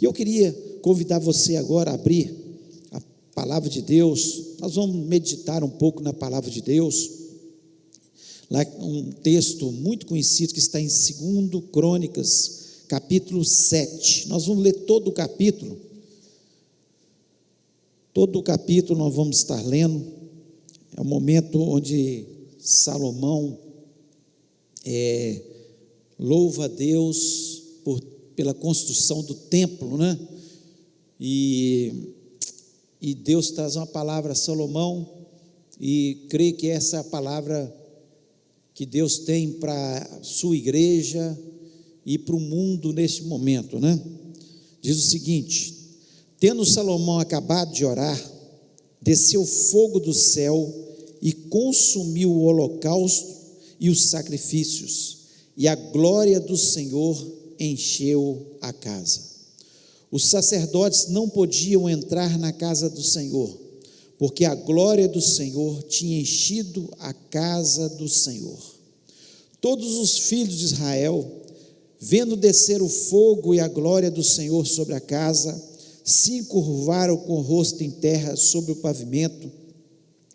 E eu queria convidar você agora a abrir a palavra de Deus. Nós vamos meditar um pouco na palavra de Deus. Lá um texto muito conhecido que está em 2 Crônicas, capítulo 7. Nós vamos ler todo o capítulo. Todo o capítulo nós vamos estar lendo. É o momento onde Salomão louva a Deus pela construção do templo, né? E Deus traz uma palavra a Salomão, e creio que essa é a palavra que Deus tem para a sua igreja e para o mundo neste momento, né? Diz o seguinte: tendo Salomão acabado de orar, desceu fogo do céu e consumiu o holocausto e os sacrifícios, e a glória do Senhor encheu a casa. Os sacerdotes não podiam entrar na casa do Senhor, porque a glória do Senhor tinha enchido a casa do Senhor. Todos os filhos de Israel, vendo descer o fogo e a glória do Senhor sobre a casa, se encurvaram com o rosto em terra sobre o pavimento,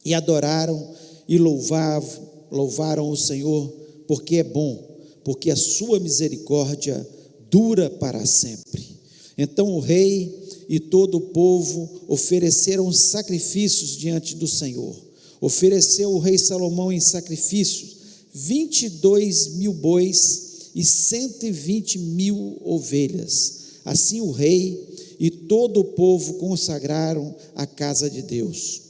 e adoraram e louvaram o Senhor, porque é bom, porque a sua misericórdia dura para sempre. Então o rei e todo o povo ofereceram sacrifícios diante do Senhor. Ofereceu o rei Salomão em sacrifícios 22.000 bois e 120.000 ovelhas. Assim o rei e todo o povo consagraram a casa de Deus.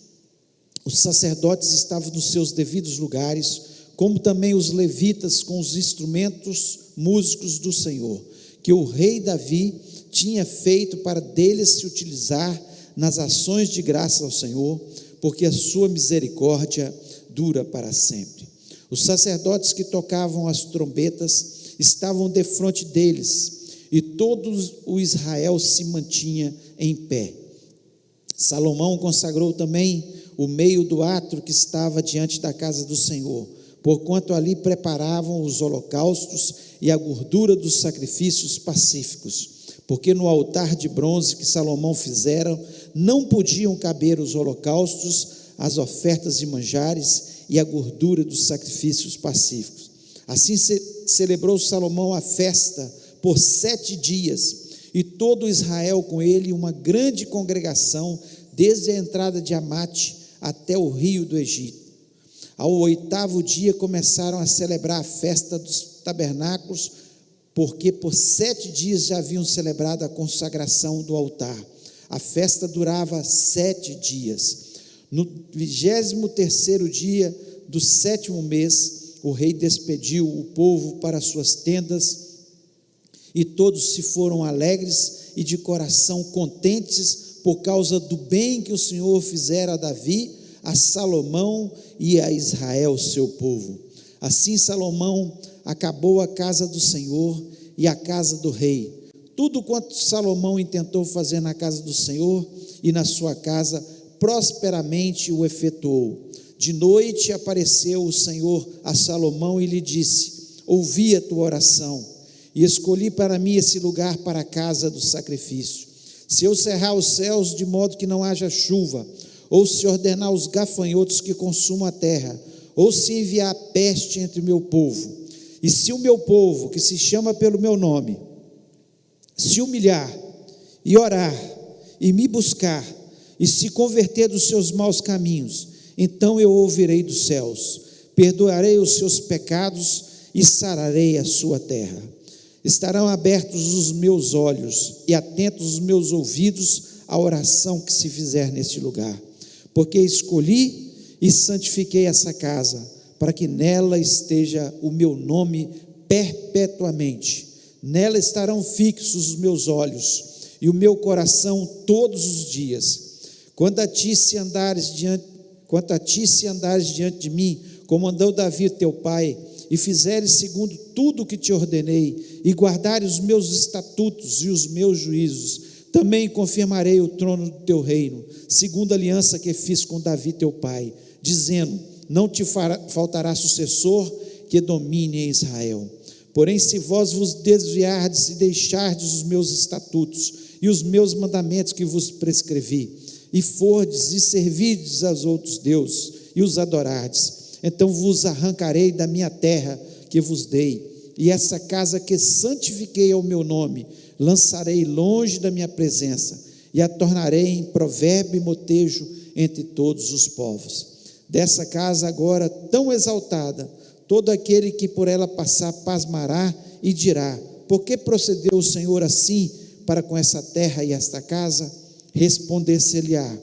Os sacerdotes estavam nos seus devidos lugares, como também os levitas com os instrumentos músicos do Senhor, que o rei Davi tinha feito para deles se utilizar nas ações de graça ao Senhor, porque a sua misericórdia dura para sempre. Os sacerdotes que tocavam as trombetas estavam defronte deles, e todo o Israel se mantinha em pé. Salomão consagrou também o meio do átrio que estava diante da casa do Senhor, porquanto ali preparavam os holocaustos e a gordura dos sacrifícios pacíficos, porque no altar de bronze que Salomão fizera, não podiam caber os holocaustos, as ofertas de manjares e a gordura dos sacrifícios pacíficos. Assim celebrou Salomão a festa por 7 dias, e todo Israel com ele, uma grande congregação, desde a entrada de Amate até o rio do Egito. Ao 8º dia começaram a celebrar a festa dos tabernáculos, porque por 7 dias já haviam celebrado a consagração do altar. A festa durava 7 dias. No 23º dia do 7º mês, o rei despediu o povo para suas tendas, e todos se foram alegres e de coração contentes por causa do bem que o Senhor fizera a Davi, a Salomão e a Israel, seu povo. Assim Salomão acabou a casa do Senhor e a casa do rei. Tudo quanto Salomão intentou fazer na casa do Senhor e na sua casa, prosperamente o efetuou. De noite apareceu o Senhor a Salomão e lhe disse: ouvi a tua oração, e escolhi para mim esse lugar para a casa do sacrifício. Se eu cerrar os céus de modo que não haja chuva, ou se ordenar os gafanhotos que consumam a terra, ou se enviar a peste entre o meu povo, e se o meu povo, que se chama pelo meu nome, se humilhar e orar e me buscar e se converter dos seus maus caminhos, então eu ouvirei dos céus, perdoarei os seus pecados e sararei a sua terra. Estarão abertos os meus olhos e atentos os meus ouvidos à oração que se fizer neste lugar, porque escolhi e santifiquei essa casa, para que nela esteja o meu nome perpetuamente. Nela estarão fixos os meus olhos e o meu coração todos os dias. Quanto a ti, se andares diante de mim, como andou Davi teu pai, e fizeres segundo tudo o que te ordenei, e guardares os meus estatutos e os meus juízos, também confirmarei o trono do teu reino, segundo a aliança que fiz com Davi teu pai, dizendo: não te faltará sucessor que domine em Israel. Porém, se vos desviardes e deixardes os meus estatutos e os meus mandamentos que vos prescrevi, e fordes e servirdes aos outros deuses, e os adorardes, então vos arrancarei da minha terra que vos dei, e essa casa que santifiquei ao meu nome, lançarei longe da minha presença, e a tornarei em provérbio e motejo entre todos os povos. Dessa casa agora tão exaltada, todo aquele que por ela passar pasmará e dirá: por que procedeu o Senhor assim para com essa terra e esta casa? Responder-se-lhe-á: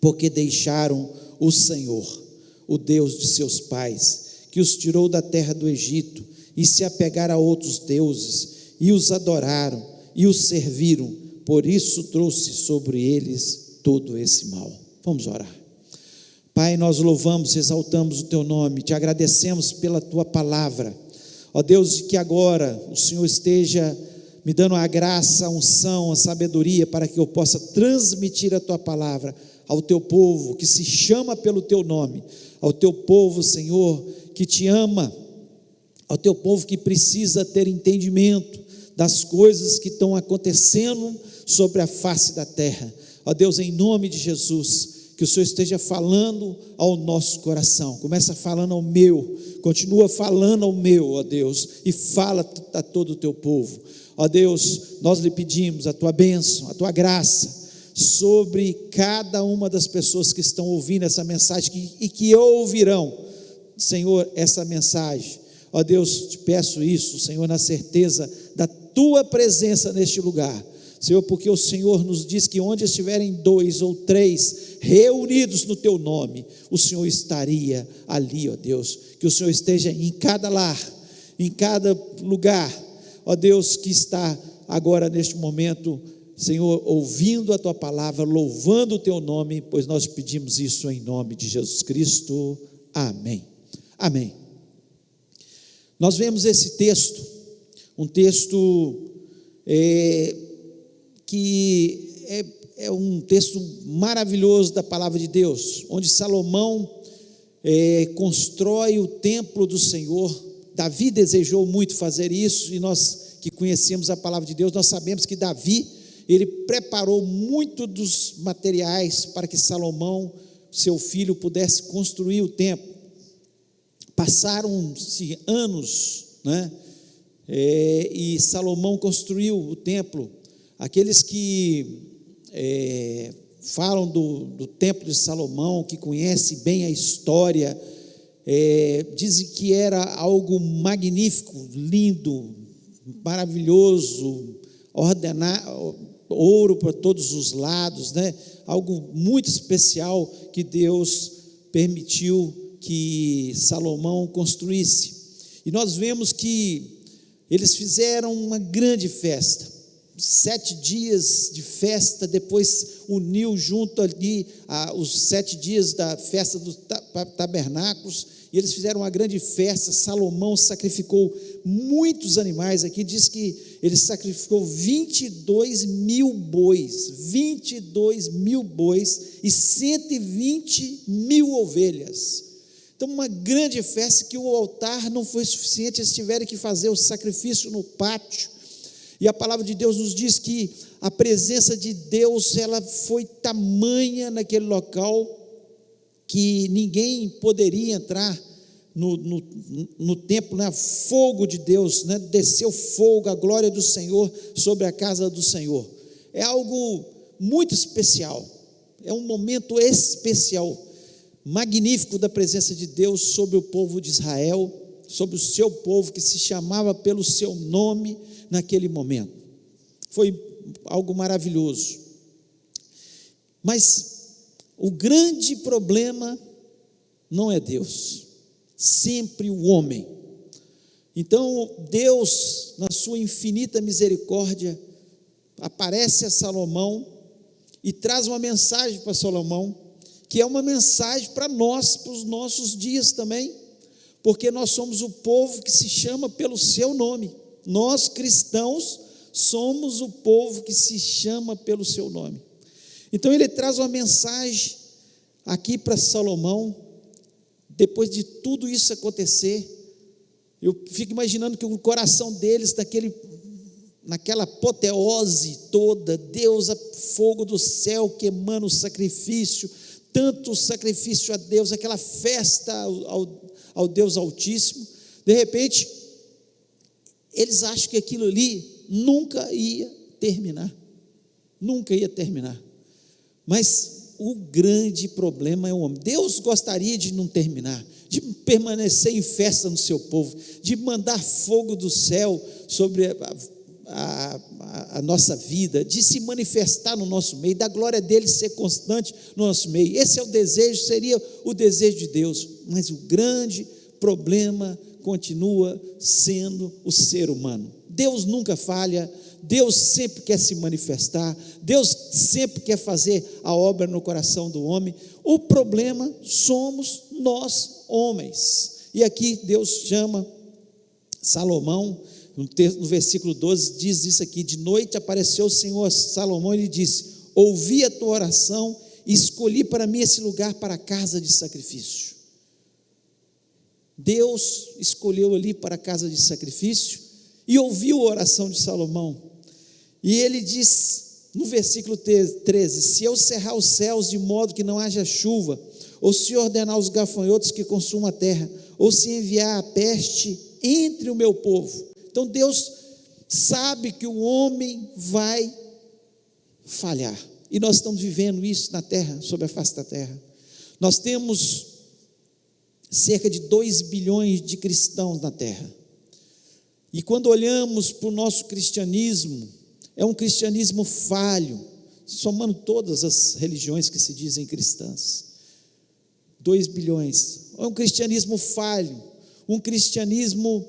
porque deixaram o Senhor, o Deus de seus pais, que os tirou da terra do Egito, e se apegaram a outros deuses, e os adoraram, e os serviram, por isso trouxe sobre eles todo esse mal. Vamos orar. Pai, nós louvamos, exaltamos o Teu nome, Te agradecemos pela Tua palavra, ó Deus, que agora o Senhor esteja me dando a graça, a unção, a sabedoria, para que eu possa transmitir a Tua palavra ao Teu povo, que se chama pelo Teu nome, ao Teu povo, Senhor, que Te ama, ao Teu povo que precisa ter entendimento das coisas que estão acontecendo sobre a face da terra. Ó Deus, em nome de Jesus, que o Senhor esteja falando ao nosso coração, começa falando ao meu, continua falando ao meu, ó Deus, e fala a todo o Teu povo. Ó Deus, nós lhe pedimos a Tua bênção, a Tua graça, sobre cada uma das pessoas que estão ouvindo essa mensagem e que ouvirão, Senhor, essa mensagem. Ó Deus, te peço isso, Senhor, na certeza da Tua presença neste lugar, Senhor, porque o Senhor nos diz que onde estiverem 2 ou 3 reunidos no Teu nome, o Senhor estaria ali, ó Deus, que o Senhor esteja em cada lar, em cada lugar, ó Deus, que está agora neste momento, Senhor, ouvindo a Tua palavra, louvando o Teu nome, pois nós pedimos isso em nome de Jesus Cristo, amém, amém. Nós vemos esse texto, um texto que é um texto maravilhoso da palavra de Deus, onde Salomão constrói o templo do Senhor. Davi desejou muito fazer isso, e nós que conhecemos a palavra de Deus, nós sabemos que Davi, ele preparou muito dos materiais para que Salomão, seu filho, pudesse construir o templo. Passaram-se anos, né? E Salomão construiu o templo. Aqueles que falam do templo de Salomão, que conhecem bem a história, dizem que era algo magnífico, lindo, maravilhoso, ordenado, ouro para todos os lados, né? Algo muito especial que Deus permitiu que Salomão construísse. E nós vemos que eles fizeram uma grande festa, 7 dias de festa, depois uniu junto ali os 7 dias da festa dos tabernáculos, e eles fizeram uma grande festa. Salomão sacrificou muitos animais. Aqui diz que ele sacrificou 22 mil bois e 120 mil ovelhas. Então, uma grande festa, que o altar não foi suficiente, eles tiveram que fazer o sacrifício no pátio. E a palavra de Deus nos diz que a presença de Deus, ela foi tamanha naquele local, que ninguém poderia entrar no templo, né? Fogo de Deus, né? Desceu fogo, a glória do Senhor sobre a casa do Senhor. É algo muito especial, é um momento especial, magnífico da presença de Deus sobre o povo de Israel, sobre o seu povo que se chamava pelo seu nome naquele momento. Foi algo maravilhoso. Mas o grande problema não é Deus, sempre o homem. Então Deus, na sua infinita misericórdia, aparece a Salomão e traz uma mensagem para Salomão, que é uma mensagem para nós, para os nossos dias também, porque nós somos o povo que se chama pelo seu nome. Nós cristãos somos o povo que se chama pelo seu nome. Então ele traz uma mensagem aqui para Salomão. Depois de tudo isso acontecer, eu fico imaginando que o coração deles, naquele naquela apoteose toda, Deus, fogo do céu queimando o sacrifício, tanto sacrifício a Deus, aquela festa ao Deus Altíssimo. De repente, eles acham que aquilo ali nunca ia terminar, mas o grande problema é o homem. Deus gostaria de não terminar, de permanecer em festa no seu povo, de mandar fogo do céu sobre a nossa vida, de se manifestar no nosso meio, da glória dele ser constante no nosso meio. Esse é o desejo, seria o desejo de Deus, mas o grande problema continua sendo o ser humano. Deus nunca falha, Deus sempre quer se manifestar, Deus sempre quer fazer a obra no coração do homem. O problema somos nós, homens. E aqui Deus chama Salomão, no versículo 12, diz isso aqui: de noite apareceu o Senhor a Salomão e lhe disse: ouvi a tua oração e escolhi para mim esse lugar para a casa de sacrifício. Deus escolheu ali para a casa de sacrifício e ouviu a oração de Salomão. E ele diz no versículo 13: se eu cerrar os céus de modo que não haja chuva, ou se ordenar os gafanhotos que consumam a terra, ou se enviar a peste entre o meu povo. Então Deus sabe que o homem vai falhar, e nós estamos vivendo isso na terra, sobre a face da terra. Nós temos cerca de 2 bilhões de cristãos na terra, e quando olhamos para o nosso cristianismo, é um cristianismo falho, somando todas as religiões que se dizem cristãs. 2 bilhões, é um cristianismo falho, um cristianismo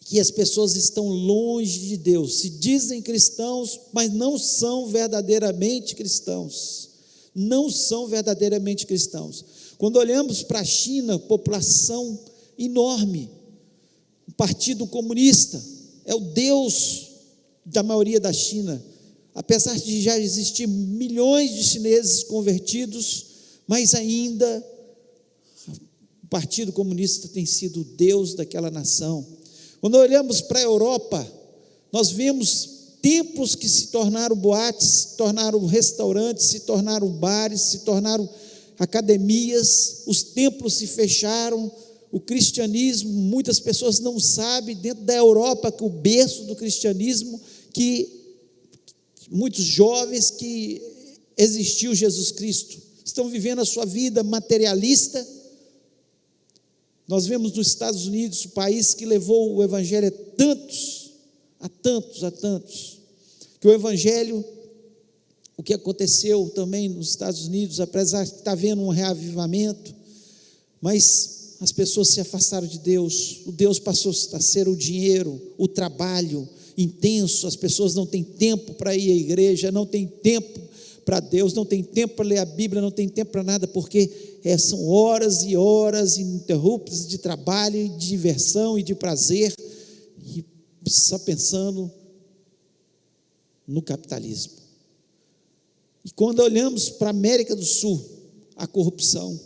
que as pessoas estão longe de Deus, se dizem cristãos, mas não são verdadeiramente cristãos, Quando olhamos para a China, população enorme, o Partido Comunista é o Deus da maioria da China, apesar de já existir milhões de chineses convertidos, mas ainda o Partido Comunista tem sido o Deus daquela nação. Quando olhamos para a Europa, nós vemos templos que se tornaram boates, se tornaram restaurantes, se tornaram bares, se tornaram academias, os templos se fecharam, o cristianismo, muitas pessoas não sabem, dentro da Europa, que o berço do cristianismo, que muitos jovens que existiu Jesus Cristo, estão vivendo a sua vida materialista. Nós vemos nos Estados Unidos, o país que levou o evangelho a tantos, que o evangelho, o que aconteceu também nos Estados Unidos, apesar de estar havendo um reavivamento, mas as pessoas se afastaram de Deus, o Deus passou a ser o dinheiro, o trabalho intenso, as pessoas não têm tempo para ir à igreja, não têm tempo para Deus, não tem tempo para ler a Bíblia, não tem tempo para nada, porque são horas e horas ininterruptas de trabalho, e de diversão e de prazer, e só pensando no capitalismo. E quando olhamos para a América do Sul, a corrupção,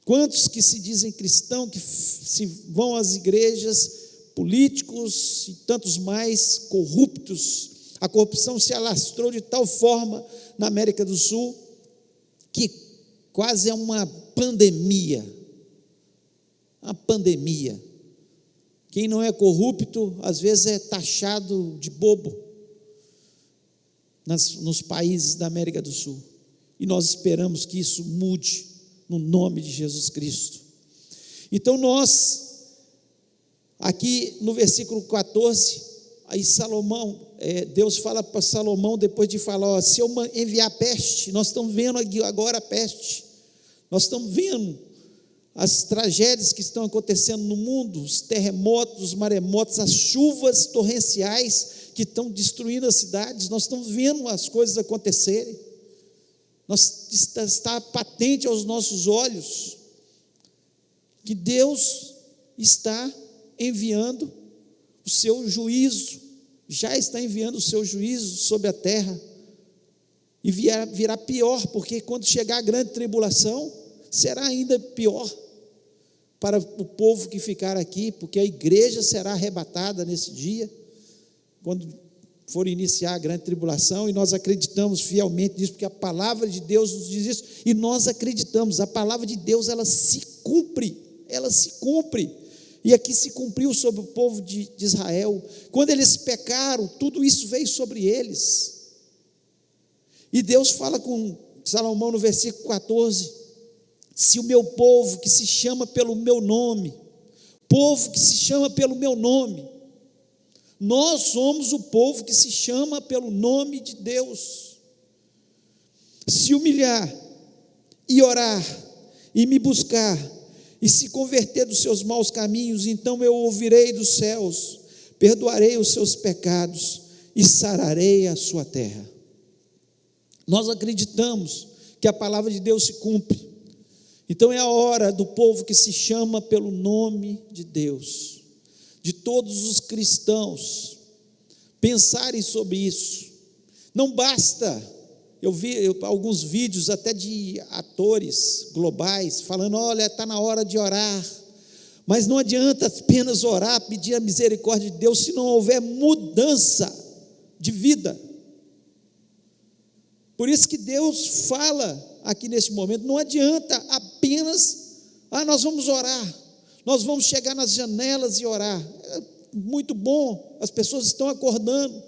quantos que se dizem cristãos, que se vão às igrejas, políticos e tantos mais corruptos. A corrupção se alastrou de tal forma na América do Sul, que quase é uma pandemia. Quem não é corrupto, às vezes é taxado de bobo nos países da América do Sul. E nós esperamos que isso mude, no nome de Jesus Cristo. Então aqui no versículo 14, aí Deus fala para Salomão, depois de falar, se eu enviar peste, nós estamos vendo agora a peste, nós estamos vendo as tragédias que estão acontecendo no mundo, os terremotos, os maremotos, as chuvas torrenciais que estão destruindo as cidades, nós estamos vendo as coisas acontecerem, está patente aos nossos olhos, que Deus está enviando o seu juízo, já está enviando o seu juízo sobre a terra, e virá pior, porque quando chegar a grande tribulação, será ainda pior para o povo que ficar aqui, porque a igreja será arrebatada nesse dia, quando for iniciar a grande tribulação, e nós acreditamos fielmente nisso, porque a palavra de Deus nos diz isso, e nós acreditamos, a palavra de Deus, ela se cumpre, e aqui se cumpriu sobre o povo de Israel. Quando eles pecaram, tudo isso veio sobre eles, e Deus fala com Salomão no versículo 14, se o meu povo que se chama pelo meu nome, nós somos o povo que se chama pelo nome de Deus, se humilhar e orar e me buscar e se converter dos seus maus caminhos, então eu ouvirei dos céus, perdoarei os seus pecados e sararei a sua terra. Nós acreditamos que a palavra de Deus se cumpre. Então é a hora do povo que se chama pelo nome de Deus, de todos os cristãos, pensarem sobre isso. Não basta, eu vi alguns vídeos até de atores globais, falando, olha, está na hora de orar, mas não adianta apenas orar, pedir a misericórdia de Deus, se não houver mudança de vida. Por isso que Deus fala aqui nesse momento, não adianta apenas, nós vamos orar, nós vamos chegar nas janelas e orar, é muito bom, as pessoas estão acordando,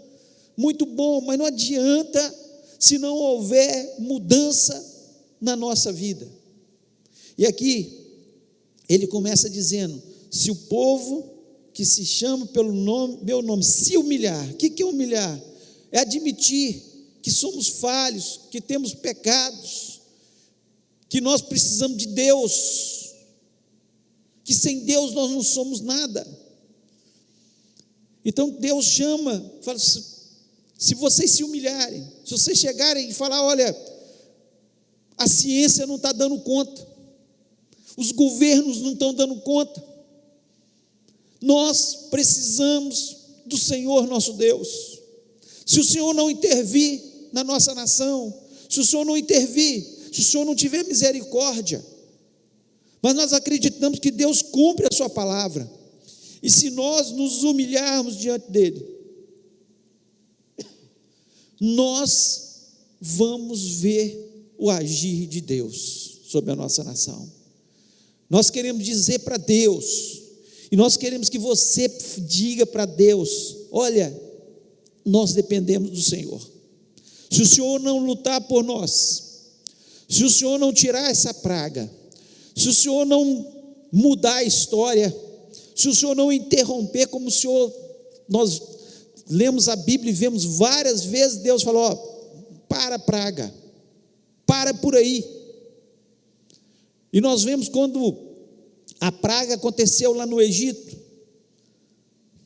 muito bom, mas não adianta se não houver mudança na nossa vida. E aqui, ele começa dizendo, se o povo que se chama pelo meu nome, se humilhar, o que é humilhar? É admitir que somos falhos, que temos pecados, que nós precisamos de Deus, que sem Deus nós não somos nada. Então Deus chama, fala, se vocês se humilharem, se vocês chegarem e falar, olha, a ciência não está dando conta, os governos não estão dando conta, nós precisamos do Senhor nosso Deus. Se o Senhor não intervir na nossa nação, se o Senhor não intervir, se o Senhor não tiver misericórdia, mas nós acreditamos que Deus cumpre a sua palavra, e se nós nos humilharmos diante dele, nós vamos ver o agir de Deus sobre a nossa nação. Nós queremos dizer para Deus, e nós queremos que você diga para Deus, olha, nós dependemos do Senhor. Se o Senhor não lutar por nós, se o Senhor não tirar essa praga, se o Senhor não mudar a história, se o Senhor não interromper, como o Senhor, nós lemos a Bíblia e vemos várias vezes Deus falou, para a praga, para por aí. E nós vemos quando a praga aconteceu lá no Egito,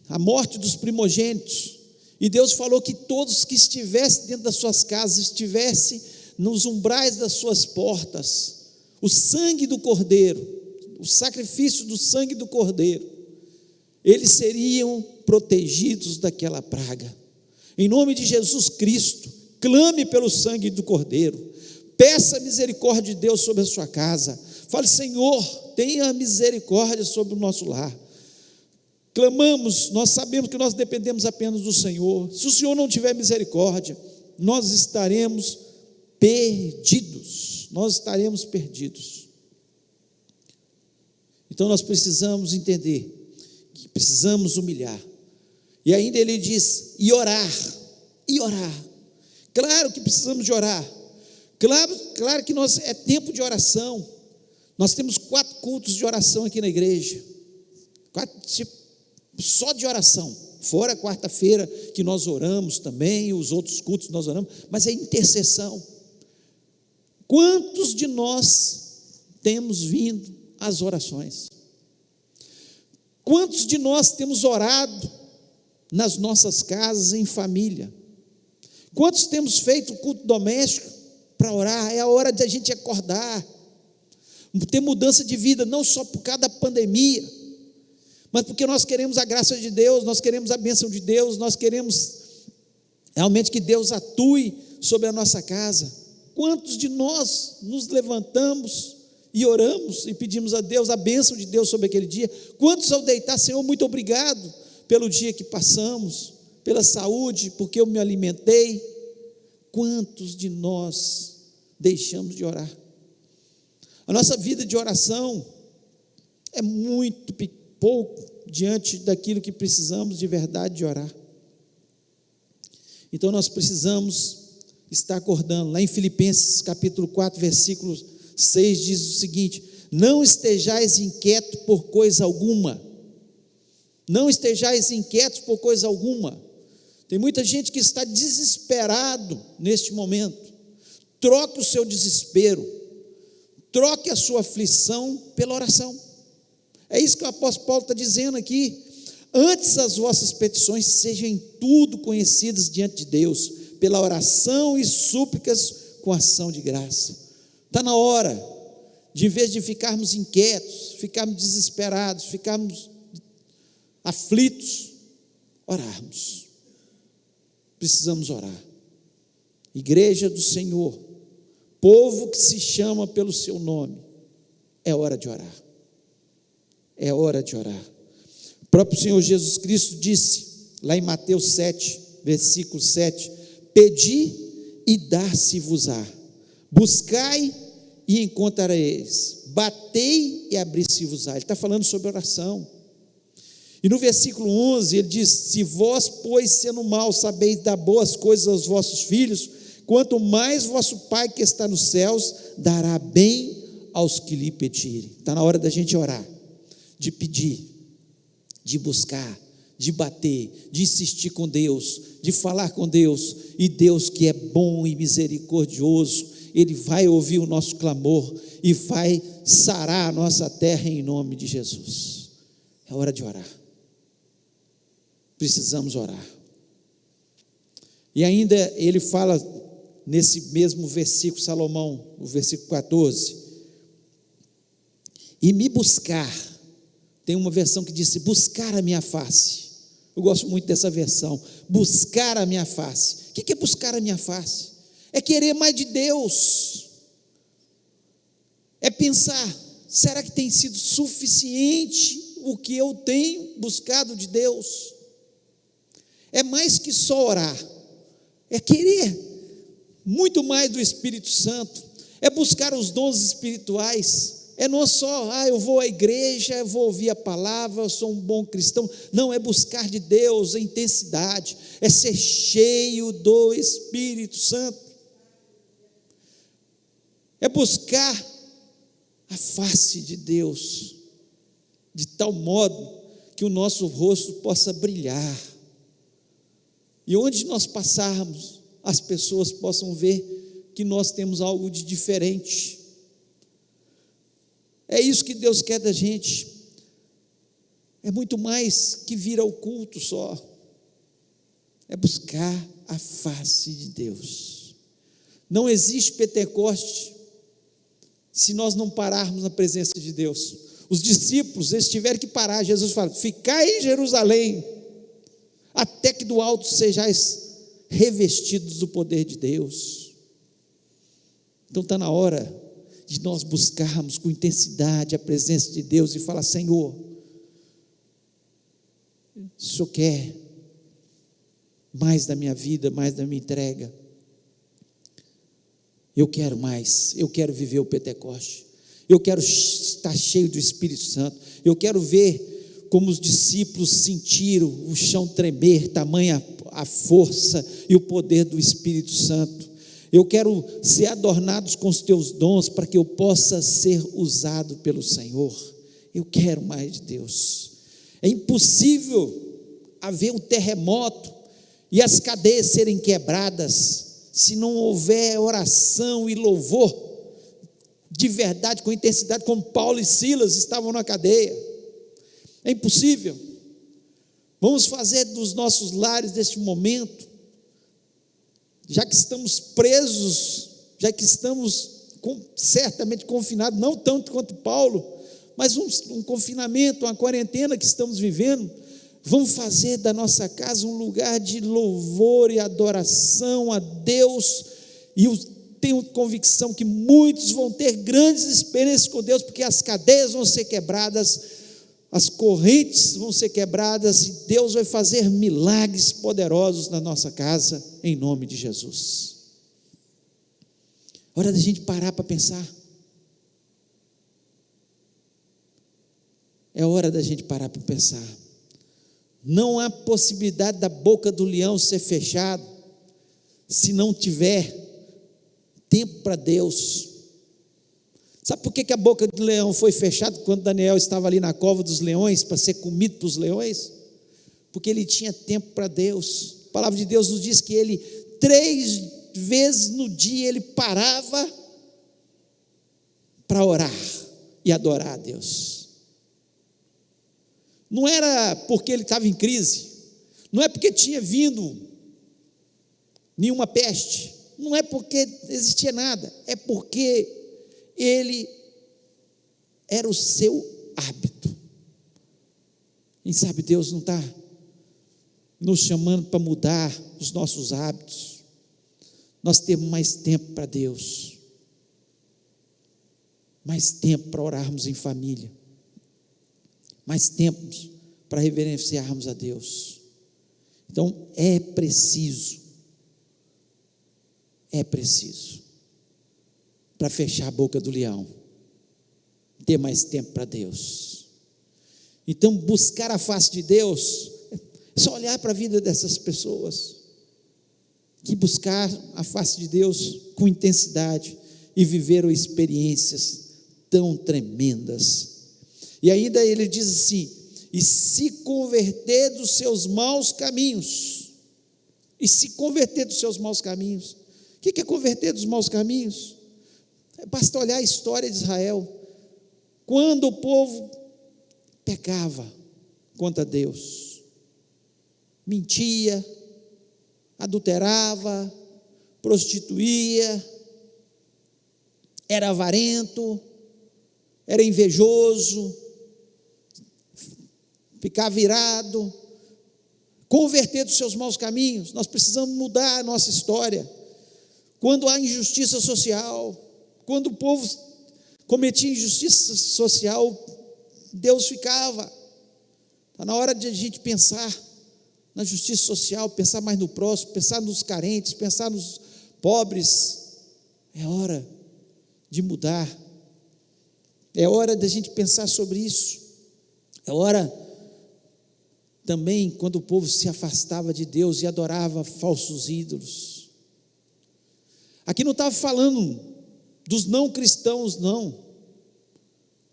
a morte dos primogênitos, e Deus falou que todos que estivessem dentro das suas casas, estivessem nos umbrais das suas portas, o sangue do cordeiro, o sacrifício do sangue do cordeiro, eles seriam protegidos daquela praga. Em nome de Jesus Cristo, clame pelo sangue do cordeiro, peça a misericórdia de Deus sobre a sua casa, fale, Senhor, tenha misericórdia sobre o nosso lar. Clamamos, nós sabemos que nós dependemos apenas do Senhor. Se o Senhor não tiver misericórdia, nós estaremos perdidos, Então nós precisamos entender que precisamos humilhar, e ainda ele diz, e orar, claro que precisamos de orar, claro que é tempo de oração, nós temos 4 cultos de oração aqui na igreja, 4 só de oração, fora a quarta-feira que nós oramos também, os outros cultos nós oramos, mas é intercessão. Quantos de nós temos vindo às orações? Quantos de nós temos orado nas nossas casas, em família? Quantos temos feito culto doméstico para orar? É a hora de a gente acordar, ter mudança de vida, não só por causa da pandemia, mas porque nós queremos a graça de Deus, nós queremos a bênção de Deus, nós queremos realmente que Deus atue sobre a nossa casa. Quantos de nós nos levantamos e oramos e pedimos a Deus a bênção de Deus sobre aquele dia? Quantos ao deitar, Senhor, muito obrigado pelo dia que passamos, pela saúde, porque eu me alimentei. Quantos de nós deixamos de orar? A nossa vida de oração é muito pouco diante daquilo que precisamos de verdade de orar. Então nós precisamos estar acordando. Lá em Filipenses capítulo 4, versículo 6 diz o seguinte: não estejais inquietos por coisa alguma. Não estejais inquietos por coisa alguma. Tem muita gente que está desesperado neste momento. Troque o seu desespero, troque a sua aflição pela oração. É isso que o apóstolo Paulo está dizendo aqui. Antes as vossas petições sejam em tudo conhecidas diante de Deus, pela oração e súplicas com ação de graça. Está na hora de, em vez de ficarmos inquietos, ficarmos desesperados, ficarmos aflitos, orarmos. Precisamos orar. Igreja do Senhor, povo que se chama pelo seu nome, é hora de orar. É hora de orar. O próprio Senhor Jesus Cristo disse, lá em Mateus 7, versículo 7, pedi e dar-se-vos-á, buscai e encontrareis, batei e abrir-se-vos-á. Ele está falando sobre oração. E no versículo 11 ele diz: se vós, pois, sendo mal, sabeis dar boas coisas aos vossos filhos, quanto mais vosso Pai que está nos céus dará bem aos que lhe pedirem. Está na hora da gente orar, de pedir, de buscar, de bater, de insistir com Deus, de falar com Deus. E Deus, que é bom e misericordioso, Ele vai ouvir o nosso clamor e vai sarar a nossa terra em nome de Jesus. É hora de orar. Precisamos orar. E ainda ele fala nesse mesmo versículo, Salomão, o versículo 14, e me buscar. Tem uma versão que diz: buscar a minha face. Eu gosto muito dessa versão, buscar a minha face. O que é buscar a minha face? É querer mais de Deus, é pensar, será que tem sido suficiente o que eu tenho buscado de Deus? É mais que só orar, é querer muito mais do Espírito Santo, é buscar os dons espirituais. É não só, eu vou à igreja, eu vou ouvir a palavra, eu sou um bom cristão. Não, é buscar de Deus a intensidade, é ser cheio do Espírito Santo, é buscar a face de Deus, de tal modo que o nosso rosto possa brilhar, e onde nós passarmos, as pessoas possam ver que nós temos algo de diferente. É isso que Deus quer da gente. É muito mais que vir ao culto só. É buscar a face de Deus. Não existe Pentecoste se nós não pararmos na presença de Deus. Os discípulos, eles tiveram que parar. Jesus fala: ficai em Jerusalém, até que do alto sejais revestidos do poder de Deus. Então está na hora de nós buscarmos com intensidade a presença de Deus e falar: Senhor, o Senhor quer mais da minha vida, mais da minha entrega. Eu quero mais, eu quero viver o Pentecoste, eu quero estar cheio do Espírito Santo, eu quero ver como os discípulos sentiram o chão tremer, tamanha a força e o poder do Espírito Santo. Eu quero ser adornado com os teus dons, para que eu possa ser usado pelo Senhor. Eu quero mais de Deus. É impossível haver um terremoto e as cadeias serem quebradas, se não houver oração e louvor de verdade, com intensidade, como Paulo e Silas estavam na cadeia. É impossível. Vamos fazer dos nossos lares, deste momento, já que estamos presos, já que estamos certamente confinados, não tanto quanto Paulo, mas um confinamento, uma quarentena que estamos vivendo. Vamos fazer da nossa casa um lugar de louvor e adoração a Deus, e eu tenho convicção que muitos vão ter grandes experiências com Deus, porque as cadeias vão ser quebradas, as correntes vão ser quebradas e Deus vai fazer milagres poderosos na nossa casa, em nome de Jesus. Hora da gente parar para pensar. É hora da gente parar para pensar. Não há possibilidade da boca do leão ser fechada se não tiver tempo para Deus. Sabe por que a boca do leão foi fechada quando Daniel estava ali na cova dos leões, para ser comido pelos leões? Porque ele tinha tempo para Deus. A palavra de Deus nos diz que ele 3 vezes no dia ele parava para orar e adorar a Deus. Não era porque ele estava em crise, não é porque tinha vindo nenhuma peste, não é porque existia nada, é porque ele era o seu hábito. Quem sabe Deus não está nos chamando para mudar os nossos hábitos, nós temos mais tempo para Deus, mais tempo para orarmos em família, mais tempo para reverenciarmos a Deus. Então é preciso para fechar a boca do leão, ter mais tempo para Deus. Então buscar a face de Deus é só olhar para a vida dessas pessoas que buscar a face de Deus com intensidade e viveram experiências tão tremendas. E ainda ele diz assim: e se converter dos seus maus caminhos. E se converter dos seus maus caminhos. O que é converter dos maus caminhos? Basta olhar a história de Israel. Quando o povo pecava contra Deus, mentia, adulterava, prostituía, era avarento, era invejoso, ficava irado, converter dos seus maus caminhos. Nós precisamos mudar a nossa história. Quando há injustiça social, quando o povo cometia injustiça social, Deus ficava. Está na hora de a gente pensar na justiça social, pensar mais no próximo, pensar nos carentes, pensar nos pobres. É hora de mudar. É hora de a gente pensar sobre isso. É hora também, quando o povo se afastava de Deus e adorava falsos ídolos. Aqui não estava falando dos não cristãos, não,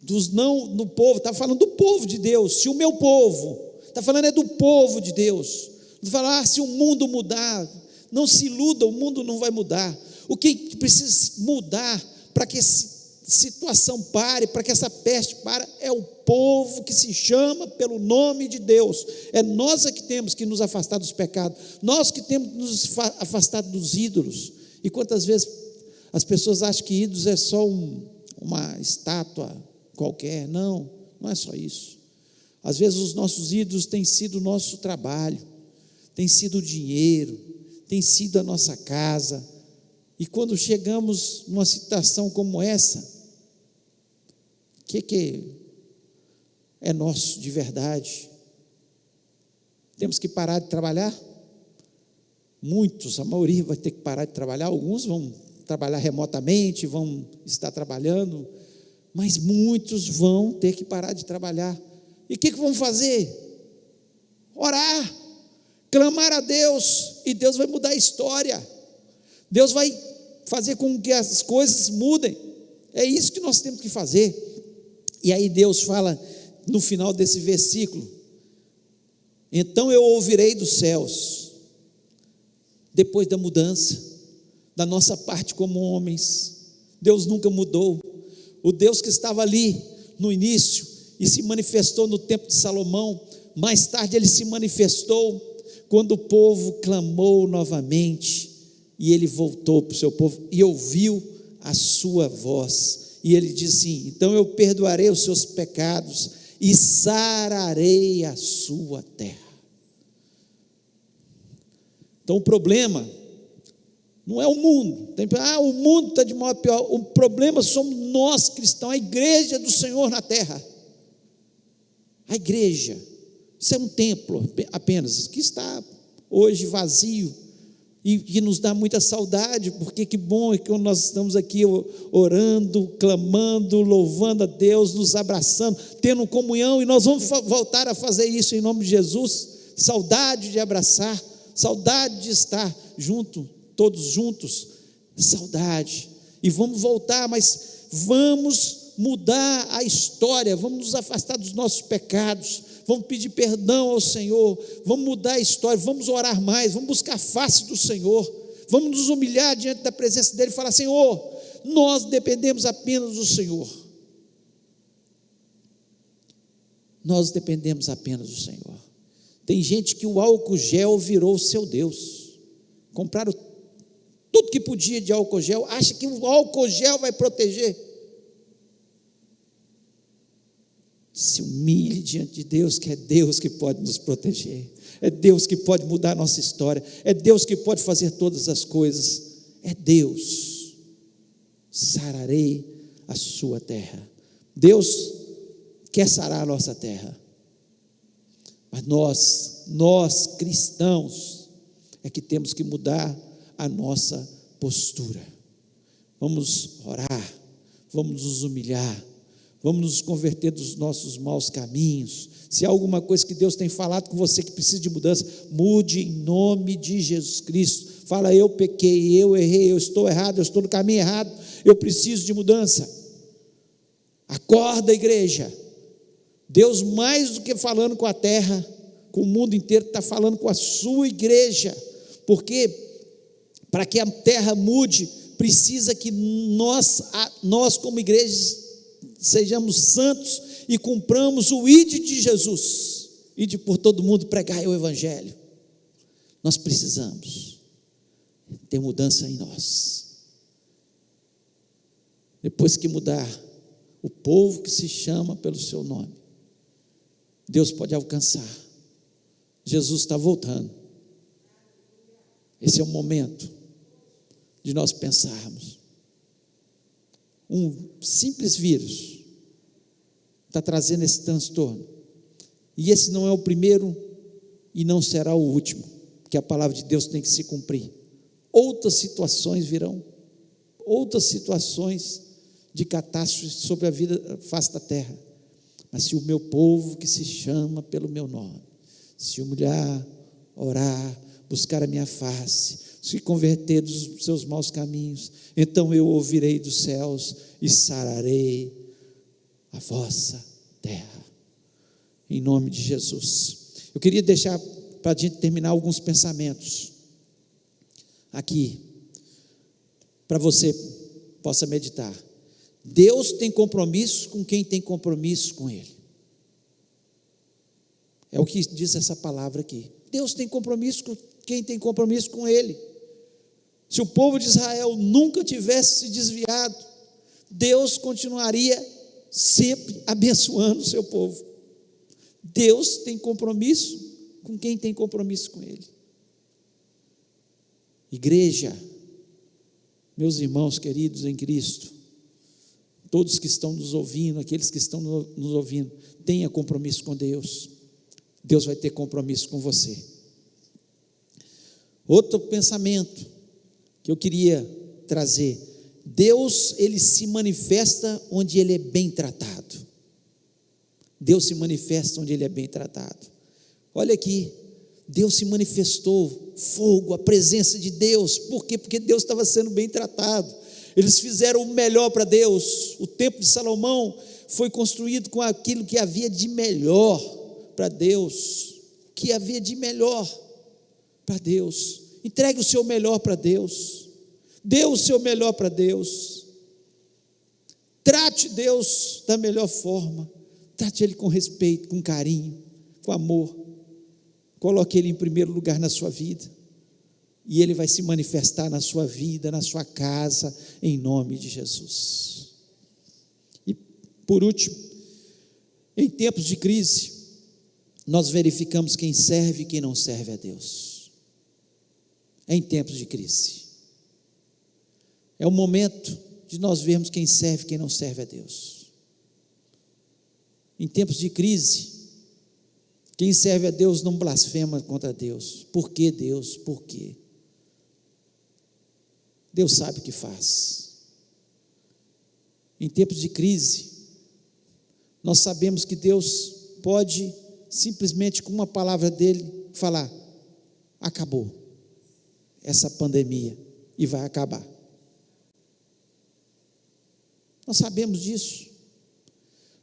dos não no povo, estava falando do povo de Deus. Se o meu povo, está falando é do povo de Deus. Não fala, se o mundo mudar, não se iluda, o mundo não vai mudar. O que precisa mudar para que essa situação pare, para que essa peste pare, é o povo que se chama pelo nome de Deus. É nós que temos que nos afastar dos pecados, nós que temos que nos afastar dos ídolos. E quantas vezes as pessoas acham que ídolos é só uma estátua qualquer? Não, não é só isso. Às vezes os nossos ídolos têm sido o nosso trabalho, tem sido o dinheiro, tem sido a nossa casa. E quando chegamos numa situação como essa, o que é nosso de verdade? Temos que parar de trabalhar? Muitos, a maioria vai ter que parar de trabalhar. Alguns vão trabalhar remotamente, vão estar trabalhando, mas muitos vão ter que parar de trabalhar. E o que vão fazer? Orar, clamar a Deus, e Deus vai mudar a história. Deus vai fazer com que as coisas mudem. É isso que nós temos que fazer. E aí Deus fala no final desse versículo: então eu ouvirei dos céus. Depois da mudança, da nossa parte como homens, Deus nunca mudou. O Deus que estava ali no início e se manifestou no tempo de Salomão, mais tarde ele se manifestou quando o povo clamou novamente, e ele voltou para o seu povo e ouviu a sua voz, e ele disse assim: então eu perdoarei os seus pecados e sararei a sua terra. Então o problema não é o mundo, o mundo está de mal a pior. O problema somos nós cristãos, a igreja do Senhor na terra. A igreja, isso é um templo apenas, que está hoje vazio, e que nos dá muita saudade, porque que bom é que nós estamos aqui orando, clamando, louvando a Deus, nos abraçando, tendo comunhão, e nós vamos voltar a fazer isso em nome de Jesus. Saudade de abraçar, saudade de estar junto, todos juntos, saudade, e vamos voltar, mas vamos mudar a história, vamos nos afastar dos nossos pecados, vamos pedir perdão ao Senhor, vamos mudar a história, vamos orar mais, vamos buscar a face do Senhor, vamos nos humilhar diante da presença dEle e falar: Senhor, nós dependemos apenas do Senhor, nós dependemos apenas do Senhor. Tem gente que o álcool gel virou o seu Deus, compraram tudo que podia de álcool gel, acha que o álcool gel vai proteger. Se humilhe diante de Deus, que é Deus que pode nos proteger, é Deus que pode mudar a nossa história, é Deus que pode fazer todas as coisas, é Deus. Sararei a sua terra. Deus quer sarar a nossa terra, mas nós cristãos é que temos que mudar a nossa postura. Vamos orar, vamos nos humilhar, vamos nos converter dos nossos maus caminhos. Se há alguma coisa que Deus tem falado com você que precisa de mudança, mude em nome de Jesus Cristo. Fala: eu pequei, eu errei, eu estou errado, eu estou no caminho errado, eu preciso de mudança. Acorda, igreja. Deus, mais do que falando com a terra, com o mundo inteiro, está falando com a sua igreja, porque para que a terra mude, precisa que nós como igreja sejamos santos e cumpramos o ide de Jesus, ide por todo mundo, pregai o evangelho. Nós precisamos ter mudança em nós. Depois que mudar, o povo que se chama pelo seu nome, Deus pode alcançar. Jesus está voltando. Esse é o momento de nós pensarmos. Um simples vírus está trazendo esse transtorno, e esse não é o primeiro e não será o último, porque a palavra de Deus tem que se cumprir. Outras situações virão, outras situações de catástrofe sobre a vida, face da terra, mas se o meu povo que se chama pelo meu nome se humilhar, orar, buscar a minha face, se converter dos seus maus caminhos, então eu ouvirei dos céus e sararei a vossa terra, em nome de Jesus. Eu queria deixar para a gente terminar alguns pensamentos aqui, para você possa meditar. Deus tem compromisso com quem tem compromisso com Ele. É o que diz essa palavra aqui. Deus tem compromisso com quem tem compromisso com Ele. Se o povo de Israel nunca tivesse se desviado, Deus continuaria sempre abençoando o seu povo. Deus tem compromisso com quem tem compromisso com Ele. Igreja, meus irmãos queridos em Cristo, todos que estão nos ouvindo, aqueles que estão nos ouvindo, tenha compromisso com Deus. Deus vai ter compromisso com você. Outro pensamento que eu queria trazer: Deus, Ele se manifesta onde Ele é bem tratado. Deus se manifesta onde Ele é bem tratado. Olha aqui, Deus se manifestou, fogo, a presença de Deus. Por quê? Porque Deus estava sendo bem tratado. Eles fizeram o melhor para Deus. O templo de Salomão foi construído com aquilo que havia de melhor para Deus, que havia de melhor para Deus. Entregue o seu melhor para Deus, dê o seu melhor para Deus, trate Deus da melhor forma, trate Ele com respeito, com carinho, com amor, coloque Ele em primeiro lugar na sua vida, e Ele vai se manifestar na sua vida, na sua casa, em nome de Jesus. E por último, em tempos de crise, nós verificamos quem serve e quem não serve a Deus. Em tempos de crise, é o momento de nós vermos quem serve e quem não serve a Deus. Em tempos de crise, Quem serve a Deus não blasfema contra Deus. Por que Deus? Por quê? Deus sabe o que faz. Em tempos de crise, nós sabemos que Deus pode simplesmente com uma palavra dele falar: acabou essa pandemia e vai acabar. Nós sabemos disso.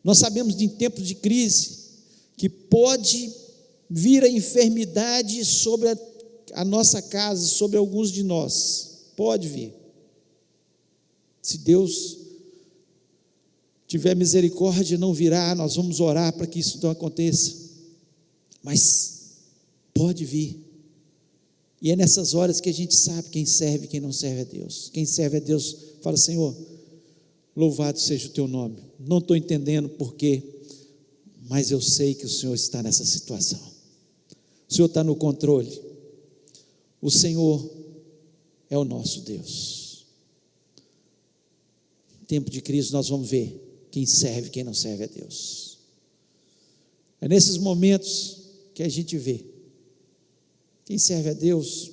Nós sabemos de em tempos de crise que pode vir a enfermidade sobre a nossa casa, sobre alguns de nós. Pode vir. Se Deus tiver misericórdia, não virá, nós vamos orar para que isso não aconteça. Mas pode vir. E é nessas horas que a gente sabe quem serve e quem não serve a Deus. Quem serve a Deus fala: Senhor, louvado seja o teu nome. Não estou entendendo porquê, mas eu sei que o Senhor está nessa situação. O Senhor está no controle. O Senhor é o nosso Deus. Em tempo de crise nós vamos ver quem serve e quem não serve a Deus. É nesses momentos que a gente vê quem serve a Deus,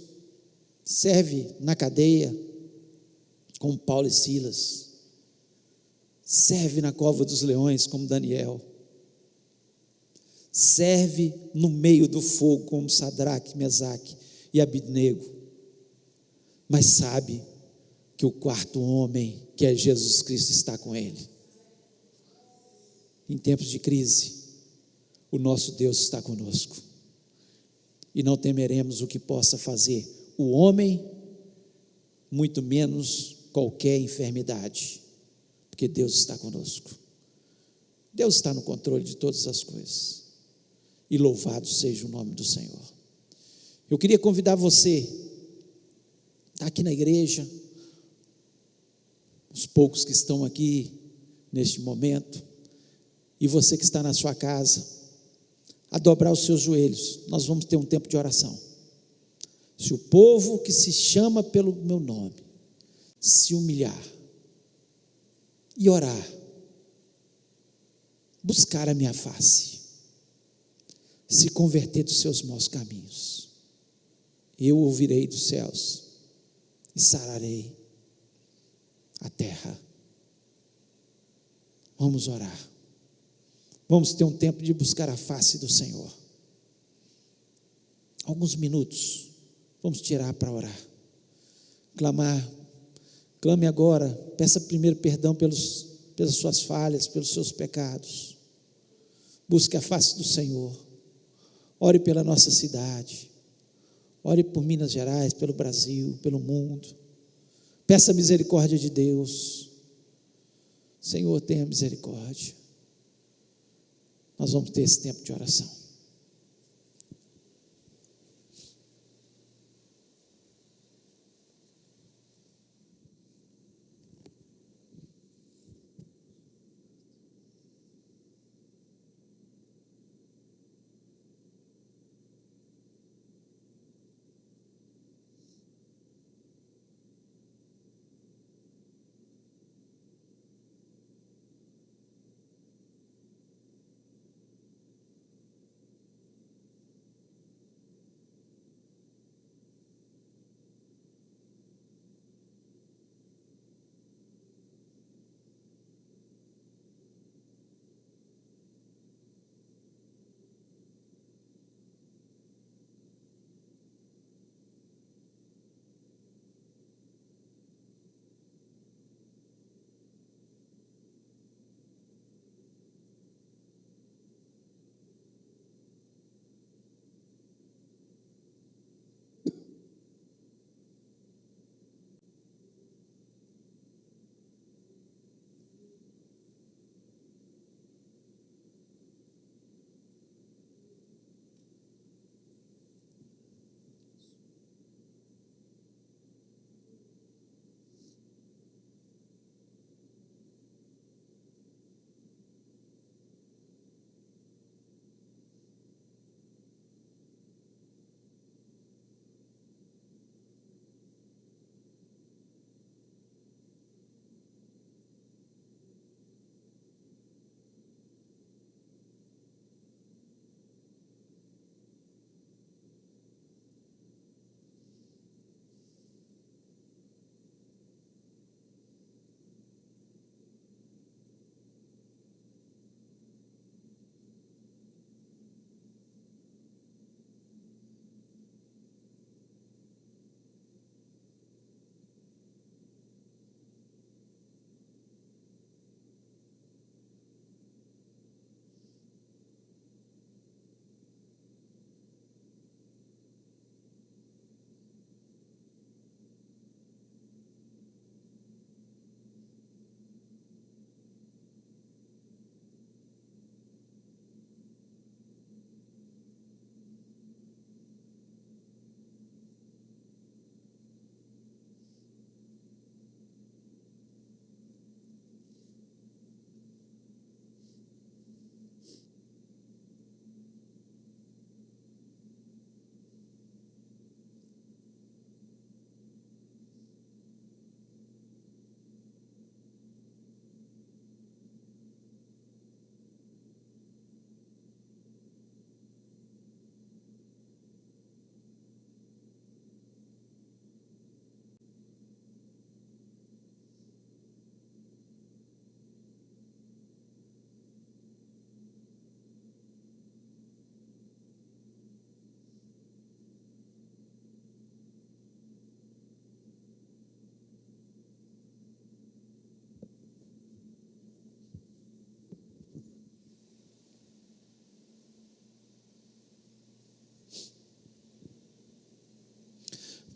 serve na cadeia, como Paulo e Silas, serve na cova dos leões, como Daniel, serve no meio do fogo, como Sadraque, Mesaque e Abednego, mas sabe que o quarto homem, que é Jesus Cristo, está com ele. Em tempos de crise, o nosso Deus está conosco, e não temeremos o que possa fazer o homem, muito menos qualquer enfermidade, porque Deus está conosco. Deus está no controle de todas as coisas, e louvado seja o nome do Senhor. Eu queria convidar você, está aqui na igreja, os poucos que estão aqui neste momento, e você que está na sua casa, a dobrar os seus joelhos. Nós vamos ter um tempo de oração. Se o povo que se chama pelo meu nome se humilhar e orar, buscar a minha face, se converter dos seus maus caminhos, eu ouvirei dos céus e sararei a terra. Vamos orar. Vamos ter um tempo de buscar a face do Senhor. Alguns minutos vamos tirar para orar, clamar. Clame agora, peça primeiro perdão pelas suas falhas, pelos seus pecados. Busque a face do Senhor. Ore pela nossa cidade. Ore por Minas Gerais, pelo Brasil, pelo mundo. Peça a misericórdia de Deus. Senhor, tenha misericórdia. Nós vamos ter esse tempo de oração.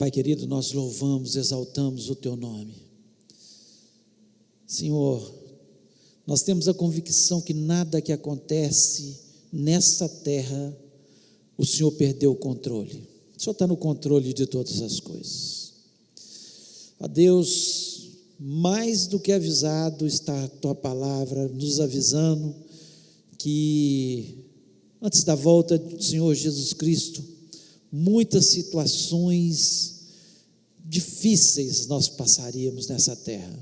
Pai querido, nós louvamos, exaltamos o Teu nome. Senhor, nós temos a convicção que nada que acontece nessa terra, o Senhor perdeu o controle. O Senhor está no controle de todas as coisas. Ó Deus, mais do que avisado está a Tua palavra, nos avisando que antes da volta do Senhor Jesus Cristo, muitas situações difíceis nós passaríamos nessa terra.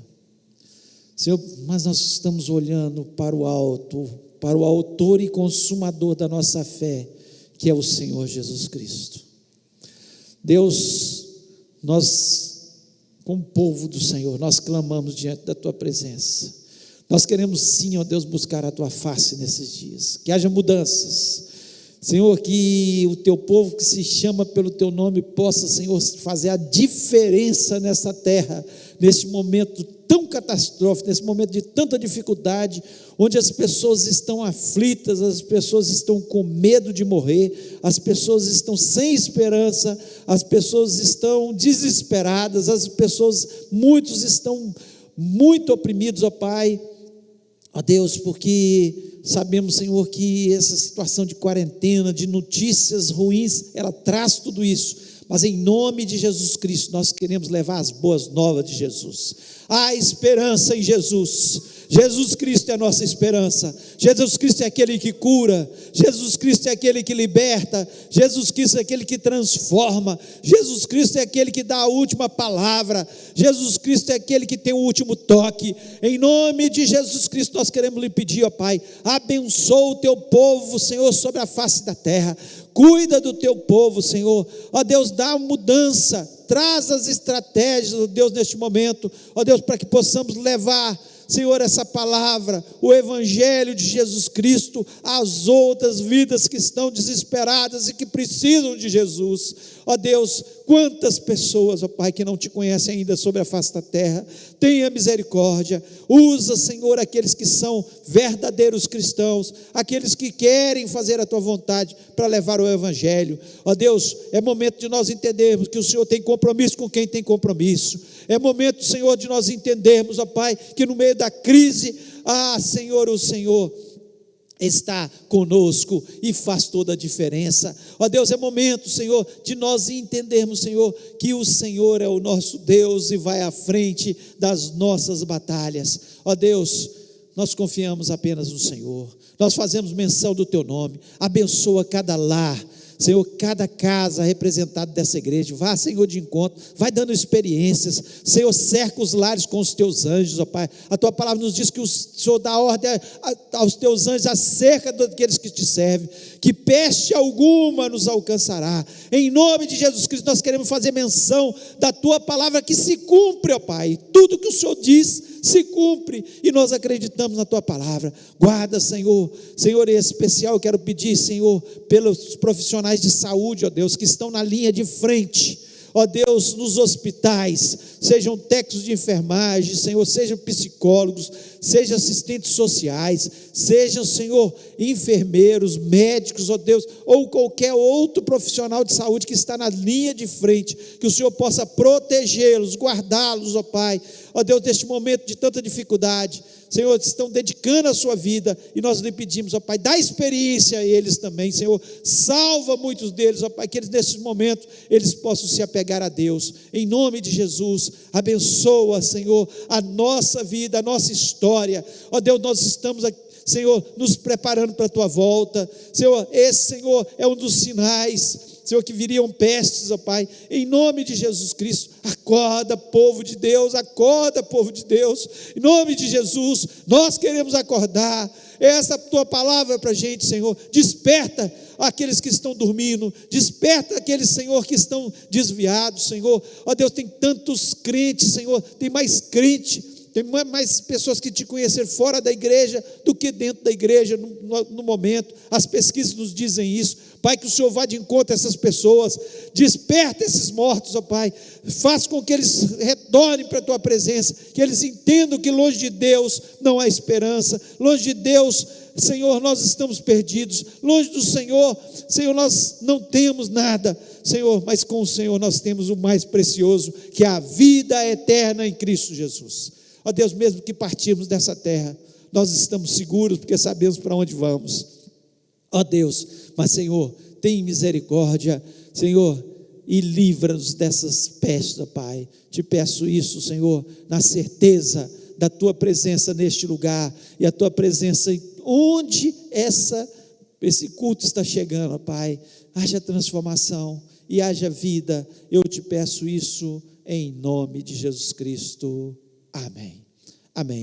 Senhor, mas nós estamos olhando para o alto, para o autor e consumador da nossa fé, que é o Senhor Jesus Cristo. Deus, nós, como povo do Senhor, nós clamamos diante da Tua presença. Nós queremos sim, ó Deus, buscar a Tua face nesses dias, que haja mudanças. Senhor, que o Teu povo que se chama pelo Teu nome possa, Senhor, fazer a diferença nessa terra, neste momento tão catastrófico, nesse momento de tanta dificuldade, onde as pessoas estão aflitas, as pessoas estão com medo de morrer, as pessoas estão sem esperança, as pessoas estão desesperadas, muitos estão muito oprimidos, ó Pai, ó Deus, porque sabemos, Senhor, que essa situação de quarentena, de notícias ruins, ela traz tudo isso, mas em nome de Jesus Cristo, nós queremos levar as boas novas de Jesus. Há esperança em Jesus. Jesus Cristo é a nossa esperança. Jesus Cristo é aquele que cura. Jesus Cristo é aquele que liberta. Jesus Cristo é aquele que transforma. Jesus Cristo é aquele que dá a última palavra. Jesus Cristo é aquele que tem o último toque. Em nome de Jesus Cristo nós queremos lhe pedir, ó Pai, abençoa o Teu povo, Senhor, sobre a face da terra. Cuida do Teu povo, Senhor. Ó Deus, dá mudança, traz as estratégias, ó Deus, neste momento, ó Deus, para que possamos levar, Senhor, essa palavra, o Evangelho de Jesus Cristo, às outras vidas que estão desesperadas e que precisam de Jesus. Ó Deus, quantas pessoas, ó Pai, que não Te conhecem ainda sobre a face da terra, tenha misericórdia, usa, Senhor, aqueles que são verdadeiros cristãos, aqueles que querem fazer a Tua vontade para levar o Evangelho. Ó Deus, é momento de nós entendermos que o Senhor tem compromisso com quem tem compromisso. É momento, Senhor, de nós entendermos, ó Pai, que no meio da crise, Senhor, o Senhor está conosco e faz toda a diferença. Ó Deus, é momento, Senhor, de nós entendermos, Senhor, que o Senhor é o nosso Deus e vai à frente das nossas batalhas. Ó Deus, nós confiamos apenas no Senhor, nós fazemos menção do Teu nome. Abençoa cada lar, Senhor, cada casa representada dessa igreja, vá, Senhor, de encontro, vai dando experiências, Senhor, cerca os lares com os Teus anjos, ó Pai. A Tua palavra nos diz que o Senhor dá ordem aos Teus anjos acerca daqueles que Te servem, que peste alguma nos alcançará. Em nome de Jesus Cristo, nós queremos fazer menção da Tua palavra que se cumpre, ó Pai. Tudo que o Senhor diz se cumpre, e nós acreditamos na Tua palavra. Guarda, Senhor, Senhor, em especial eu quero pedir, Senhor, pelos profissionais de saúde, ó Deus, que estão na linha de frente, ó Deus, nos hospitais, sejam técnicos de enfermagem, Senhor, sejam psicólogos, sejam assistentes sociais, sejam, Senhor, enfermeiros, médicos, ó Deus, ou qualquer outro profissional de saúde que está na linha de frente, que o Senhor possa protegê-los, guardá-los, ó Pai, ó Deus, neste momento de tanta dificuldade, Senhor, estão dedicando a sua vida, e nós lhe pedimos, ó Pai, dá experiência a eles também, Senhor, salva muitos deles, ó Pai, que eles nesses momentos, eles possam se apegar a Deus, em nome de Jesus. Abençoa, Senhor, a nossa vida, a nossa história, ó Deus, nós estamos aqui, Senhor, nos preparando para a Tua volta, Senhor, esse, Senhor, é um dos sinais, Senhor, que viriam pestes, ó Pai, em nome de Jesus Cristo. Acorda, povo de Deus, acorda, povo de Deus, em nome de Jesus, nós queremos acordar. Essa Tua palavra para a gente, Senhor, desperta aqueles que estão dormindo, desperta aqueles, Senhor, que estão desviados, Senhor, ó Deus, tem tantos crentes, Senhor, tem mais crente, tem mais pessoas que Te conheceram fora da igreja do que dentro da igreja no momento. As pesquisas nos dizem isso. Pai, que o Senhor vá de encontro a essas pessoas, desperta esses mortos, ó Pai, faz com que eles retornem para a Tua presença, que eles entendam que longe de Deus não há esperança, longe de Deus, Senhor, nós estamos perdidos, longe do Senhor, Senhor, nós não temos nada. Senhor, mas com o Senhor nós temos o mais precioso, que é a vida eterna em Cristo Jesus. Ó Deus, mesmo que partirmos dessa terra, nós estamos seguros, porque sabemos para onde vamos. Ó Deus, mas Senhor, tem misericórdia, Senhor, e livra-nos dessas pestes, Pai. Te peço isso, Senhor, na certeza da Tua presença neste lugar, e a Tua presença onde esse culto está chegando, Pai. Haja transformação e haja vida. Eu te peço isso em nome de Jesus Cristo. Amém. Amém.